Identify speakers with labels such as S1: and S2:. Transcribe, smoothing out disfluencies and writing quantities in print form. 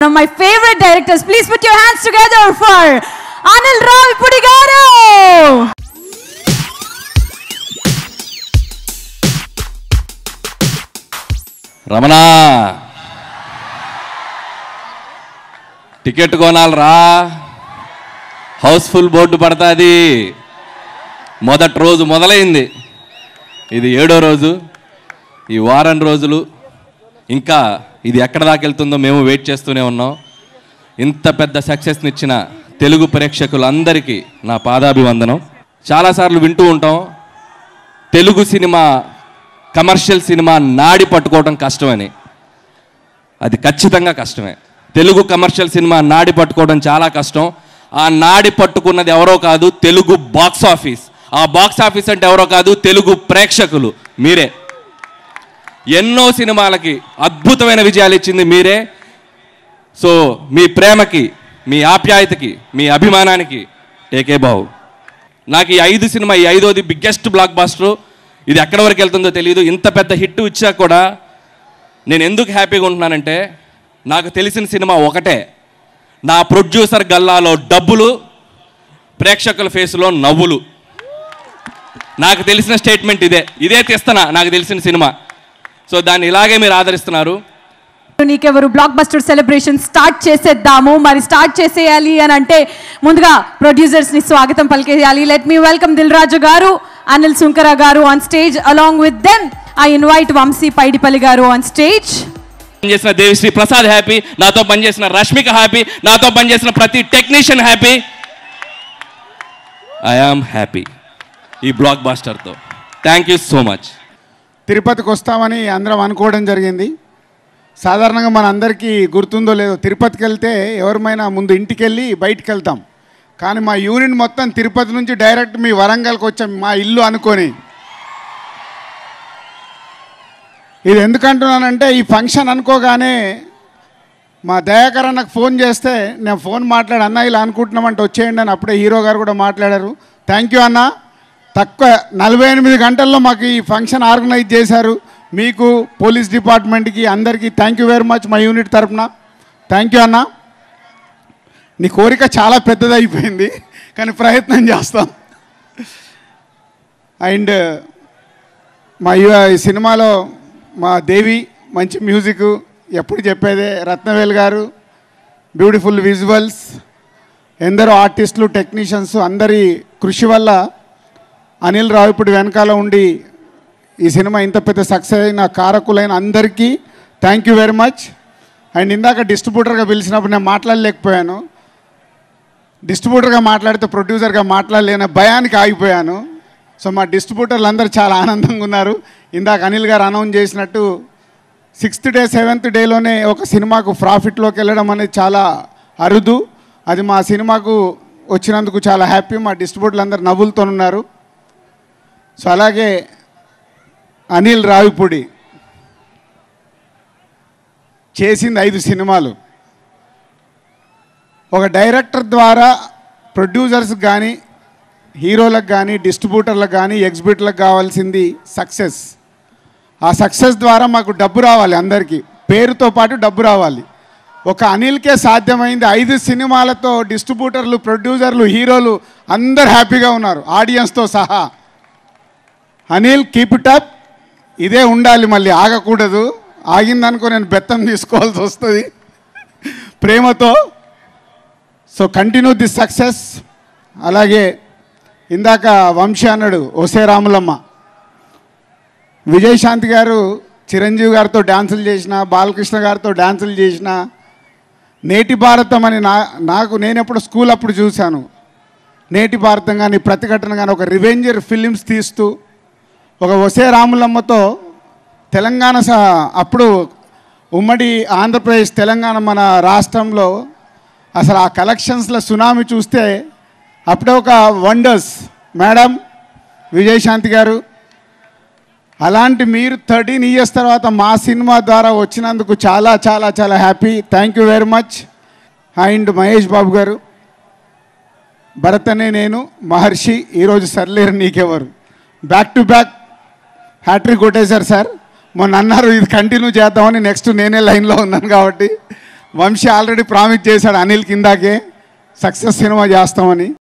S1: One of my favorite directors. Please put your hands together for Anil Ravipudi garu.
S2: Ramana ticket కొనాలరా, house full board పడుతుంది. మొదటి రోజు మొదలైంది, ఇది 7వ రోజు. ఈ వారం రోజులు ఇంకా ఇది ఎక్కడ దాకా వెళ్తుందో మేము వెయిట్ చేస్తూనే ఉన్నాం. ఇంత పెద్ద సక్సెస్ని ఇచ్చిన తెలుగు ప్రేక్షకులందరికీ నా పాదాభివందనం. చాలాసార్లు వింటూ ఉంటాం, తెలుగు సినిమా కమర్షియల్ సినిమా నాడి పట్టుకోవడం కష్టమని. అది ఖచ్చితంగా కష్టమే. తెలుగు కమర్షియల్ సినిమా నాడి పట్టుకోవడం చాలా కష్టం. ఆ నాడి పట్టుకున్నది ఎవరో కాదు, తెలుగు బాక్స్ ఆఫీస్. ఆ బాక్స్ ఆఫీస్ అంటే ఎవరో కాదు, తెలుగు ప్రేక్షకులు మీరే. ఎన్నో సినిమాలకి అద్భుతమైన విజయాలు ఇచ్చింది మీరే. సో మీ ప్రేమకి, మీ ఆప్యాయతకి, మీ అభిమానానికి టేకే బావు. నాకు ఈ 5 సినిమా, ఈ 5వది బిగ్గెస్ట్ బ్లాక్ బాస్టర్. ఇది ఎక్కడి వరకు వెళ్తుందో తెలియదు. ఇంత పెద్ద హిట్ ఇచ్చా కూడా నేను ఎందుకు హ్యాపీగా ఉంటున్నానంటే, నాకు తెలిసిన సినిమా ఒకటే. నా ప్రొడ్యూసర్ గల్లాలో డబ్బులు, ప్రేక్షకుల ఫేసులో నవ్వులు. నాకు తెలిసిన స్టేట్మెంట్ ఇదే తీస్తున్నా నాకు తెలిసిన సినిమా. సో దాన్ని ఇలాగే మీరు ఆదరిస్తున్నారు.
S1: నీకెవరు బ్లాక్ బస్టర్ సెలబ్రేషన్ స్టార్ట్ చేసేద్దాము. మరి స్టార్ట్ చేసేయాలి అని అంటే ముందుగా ప్రొడ్యూసర్స్ ని స్వాగతం పలికేయాలి. Let me welcome Dil Raju garu, Anil Sunkara garu on stage. Along with them I invite Vamshi Paidipally garu on stage.
S2: పనిచేసిన దేవిశ్రీ ప్రసాద్ హ్యాపీ, నాతో పనిచేసిన రష్మిక హ్యాపీ, నాతో పనిచేసిన ప్రతి technician happy. I am happy ఈ బ్లాక్ బాస్టర్తో. Thank you so much.
S3: తిరుపతికి వస్తామని అందరం అనుకోవడం జరిగింది. సాధారణంగా మన అందరికీ గుర్తుందో లేదో, తిరుపతికి వెళ్తే ఎవరిమైనా ముందు ఇంటికి వెళ్ళి బయటికి వెళ్తాం. కానీ మా యూనిట్ మొత్తం తిరుపతి నుంచి డైరెక్ట్ మీ వరంగల్కి వచ్చాం, మా ఇల్లు అనుకొని. ఇది ఎందుకంటున్నానంటే, ఈ ఫంక్షన్ అనుకోగానే మా దయాకర్ అన్నకు ఫోన్ చేస్తే నేను ఫోన్ మాట్లాడి, అన్న ఇలా అనుకుంటున్నామంటే వచ్చేయండి అని అప్పుడే హీరో గారు కూడా మాట్లాడారు. థ్యాంక్ యూ అన్న. తక్కువ 48 గంటల్లో మాకు ఈ ఫంక్షన్ ఆర్గనైజ్ చేశారు. మీకు, పోలీస్ డిపార్ట్మెంట్కి, అందరికీ థ్యాంక్ యూ వెరీ మచ్ మా యూనిట్ తరఫున. థ్యాంక్ యూ అన్న. నీ కోరిక చాలా పెద్దదైపోయింది, కానీ ప్రయత్నం చేస్తాం. అండ్ మా ఈ సినిమాలో మా దేవి మంచి మ్యూజిక్, ఎప్పుడు చెప్పేదే. రత్నవేల్ గారు బ్యూటిఫుల్ విజువల్స్, ఎందరో ఆర్టిస్టులు, టెక్నీషియన్స్ అందరి కృషి వల్ల అనిల్ రావిపూడి వెనకాల ఉండి ఈ సినిమా ఇంత పెద్ద సక్సెస్ అయిన కారకులైన అందరికీ thank you very much. And ఇందాక డిస్ట్రిబ్యూటర్గా పిలిచినప్పుడు నేను మాట్లాడలేకపోయాను. డిస్ట్రిబ్యూటర్గా మాట్లాడితే ప్రొడ్యూసర్గా మాట్లాడలేని భయానికి ఆగిపోయాను. సో మా డిస్ట్రిబ్యూటర్లు అందరూ చాలా ఆనందంగా ఉన్నారు. ఇందాక అనిల్ గారు అనౌన్స్ చేసినట్టు 6th డే 7th డేలోనే ఒక సినిమాకు ప్రాఫిట్లోకి వెళ్ళడం అనేది చాలా అరుదు. అది మా సినిమాకు వచ్చినందుకు చాలా హ్యాపీ. మా డిస్ట్రిబ్యూటర్లు అందరూ నవ్వులతో ఉన్నారు. సో అలాగే అనిల్ రావిపూడి చేసింది 5 సినిమాలు. ఒక డైరెక్టర్ ద్వారా ప్రొడ్యూసర్స్కి కానీ, హీరోలకు కానీ, డిస్ట్రిబ్యూటర్లకు కానీ, ఎగ్జిబిటర్లకు కావాల్సింది సక్సెస్. ఆ సక్సెస్ ద్వారా మాకు డబ్బు రావాలి, అందరికీ పేరుతో పాటు డబ్బు రావాలి. ఒక అనిల్కే సాధ్యమైంది. 5 సినిమాలతో డిస్ట్రిబ్యూటర్లు, ప్రొడ్యూసర్లు, హీరోలు అందరు హ్యాపీగా ఉన్నారు, ఆడియన్స్తో సహా. Anil keep it up. ఇదే ఉండాలి, మళ్ళీ ఆగకూడదు. ఆగిందనుకో నేను బెత్తం తీసుకోవాల్సి వస్తుంది ప్రేమతో. So continue this success. అలాగే ఇందాక వంశీ అన్నాడు, ఓసే రాములమ్మ. విజయశాంతి గారు చిరంజీవి గారితో డ్యాన్సులు చేసిన, బాలకృష్ణ గారితో డ్యాన్సులు చేసిన, నేటి భారతం అని నేను ఎప్పుడు స్కూల్ అప్పుడు చూశాను. నేటి భారతం కానీ, ప్రతిఘటన కానీ, ఒక రివెంజర్ ఫిలిమ్స్ తీస్తూ, ఒక ఒసే రాములమ్మతో తెలంగాణ అప్పుడు ఉమ్మడి ఆంధ్రప్రదేశ్, తెలంగాణ మన రాష్ట్రంలో అసలు ఆ కలెక్షన్స్లో సునామీ చూస్తే అప్పుడే ఒక వండర్స్ మేడం విజయశాంతి గారు. అలాంటి మీరు 13 years తర్వాత మా సినిమా ద్వారా వచ్చినందుకు చాలా చాలా చాలా happy. Thank you very much. And Mahesh Babu garu, Bharat Ane Nenu, Maharshi, ఈరోజు Sarileru Neekevvaru, back to back hattrick కొట్టేశారు సార్. మొన్న అన్నారు ఇది కంటిన్యూ చేద్దామని, నెక్స్ట్ నేనే లైన్లో ఉన్నాను కాబట్టి వంశీ ఆల్రెడీ ప్రామిస్ చేశాడు అనిల్ కిందాకే సక్సెస్ సినిమా చేస్తామని.